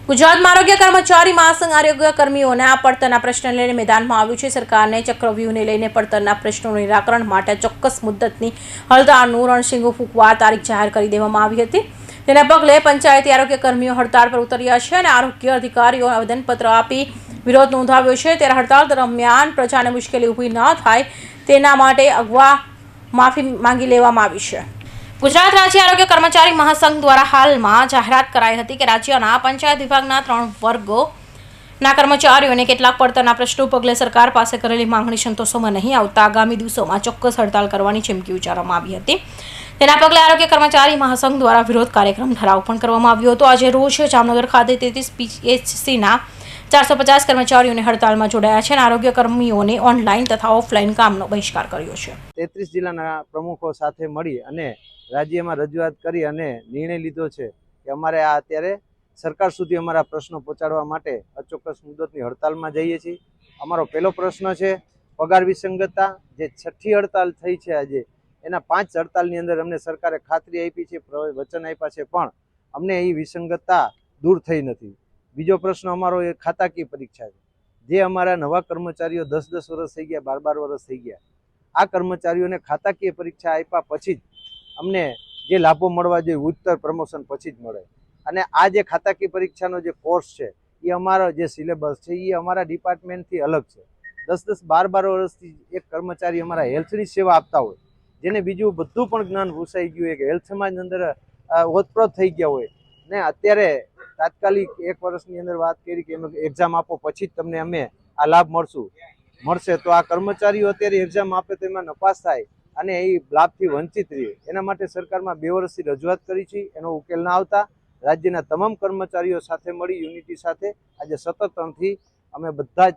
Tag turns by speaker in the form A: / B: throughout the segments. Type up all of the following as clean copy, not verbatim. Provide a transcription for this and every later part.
A: ગુજરાતમાં આરોગ્ય કર્મચારી મહાસંઘ આરોગ્ય કર્મીઓના પડતરના પ્રશ્નને લઈને મેદાનમાં આવ્યું છે. સરકારને ચક્રવ્યૂહને લઈને પડતરના પ્રશ્નોનું નિરાકરણ માટે ચોક્કસ મુદ્દતની હડતાળનું રણશીંગો ફૂંકવા તારીખ જાહેર કરી દેવામાં આવી હતી. તેના પગલે પંચાયતી આરોગ્ય કર્મીઓ હડતાળ પર ઉતર્યા છે અને આરોગ્ય અધિકારીઓ આવેદનપત્ર આપી વિરોધ નોંધાવ્યો છે. ત્યારે હડતાળ દરમિયાન પ્રજાને મુશ્કેલી ઊભી ન થાય તેના માટે અગવા માફી માંગી લેવામાં આવી છે. ગુજરાત રાજ્ય આરોગ્ય કર્મચારી મહાસંઘ દ્વારા હાલમાં જાહેરાત કરાઈ હતી કે રાજ્યના પંચાયત વિભાગના 3 વર્ગોના કર્મચારીઓને કેટલાક પડતરના પ્રશ્નો પગલે સરકાર પાસે કરેલી માંગણી સંતોષવામાં નહીં આવતા આગામી દિવસોમાં ચોક્કસ હડતાળ કરવાની ચીમકી ઉચ્ચારવામાં આવી હતી. તેના પગલે આરોગ્ય કર્મચારી મહાસંઘ દ્વારા વિરોધ કાર્યક્રમ ઠરાવ પણ કરવામાં આવ્યો હતો. આજે રોજ જામનગર ખાતે 33 PHCના 450 કર્મચારીઓને હડતાળમાં જોડાયા છે અને આરોગ્ય કર્મીઓને ઓનલાઈન તથા ઓફલાઈન કામનો બહિષ્કાર કર્યો છે.
B: 33 જિલ્લાના પ્રમુખો સાથે મળી અને રાજ્યમાં રજૂઆત કરી અને નિર્ણય લીધો છે કે અમારે આ અત્યારે સરકાર સુધી અમારા પ્રશ્નો પહોંચાડવા માટે અચોક્કસ મુદતની હડતાલમાં જઈએ છીએ. અમારો પહેલો પ્રશ્ન છે પગાર વિસંગતતા, જે 6ઠ્ઠી હડતાલ થઈ છે આજે, એના 5 હડતાલની અંદર અમને સરકારે ખાતરી આપી છે, વચન આપ્યા છે, પણ અમને એ વિસંગતતા દૂર થઈ નથી. બીજો પ્રશ્ન અમારો એ ખાતાકીય પરીક્ષા છે. જે અમારા નવા કર્મચારીઓ 10-10 વર્ષ થઈ ગયા, 12-12 વર્ષ થઈ ગયા, આ કર્મચારીઓને ખાતાકીય પરીક્ષા આપ્યા પછી જ અમને જે લાભો મળવા જોઈએ ઉત્તર પ્રમોશન પછી જ મળે. અને આ જે ખાતાકીય પરીક્ષાનો જે કોર્સ છે એ અમારો જે સિલેબસ છે એ અમારા ડિપાર્ટમેન્ટથી અલગ છે. 10-10, 12-12 વર્ષથી એક કર્મચારી અમારા હેલ્થની સેવા આપતા હોય, જેને બીજું બધું પણ જ્ઞાન ભૂસાઈ ગયું હોય, કે હેલ્થમાં અંદર ઓતપ્રોત થઈ ગયા હોય ને અત્યારે તાત્કાલિક 1 વર્ષની અંદર વાત કરી કે એમ એક્ઝામ આપો પછી જ તમને અમે આ લાભ મળશે, તો આ કર્મચારીઓ અત્યારે એક્ઝામ આપે તો એમાં નપાસ થાય અને એ લાભથી વંચિત રહે. એના માટે સરકારમાં 2 વર્ષથી રજૂઆત કરી છે. એનો ઉકેલ ના આવતા રાજ્યના તમામ કર્મચારીઓ સાથે મળી યુનિટી સાથે આજે સતત 3થી અમે બધા જ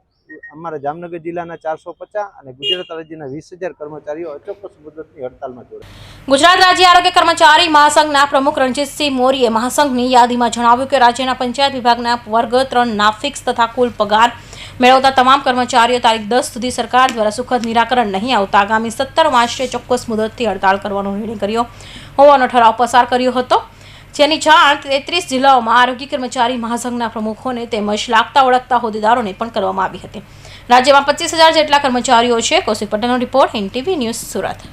B: અમારા જામનગર જિલ્લાના 450 અને ગુજરાત રાજ્યના 20,000 કર્મચારીઓ અચોક્કસ મુદતની હડતાલમાં જોડાયા.
A: ગુજરાત રાજ્ય આરોગ્ય કર્મચારી મહાસંઘના પ્રમુખ રણજીતસિંહ મોરીએ મહાસંઘની યાદીમાં જણાવ્યું કે રાજ્યના પંચાયત વિભાગના વર્ગ 3ના ફિક્સ તથા કુલ પગાર મેળવતા તમામ કર્મચારીઓ તારીખ 10 સુધી સરકાર દ્વારા સુખદ નિરાકરણ નહીં આવતા આગામી 17 માર્ચે ચોક્કસ મુદતથી હડતાળ કરવાનો નિર્ણય કર્યો હોવાનો ઠરાવ પસાર કર્યો હતો. જેની જાણ 33 જિલ્લાઓમાં આરોગ્ય કર્મચારી મહાસંઘના પ્રમુખોને તેમજ લાગતા ઓળખતા હોદ્દેદારોને પણ કરવામાં આવી હતી. રાજ્યમાં 25,000 જેટલા કર્મચારીઓ છે. કૌશિક પટેલનો રિપોર્ટ, NTV ન્યૂઝ, સુરત.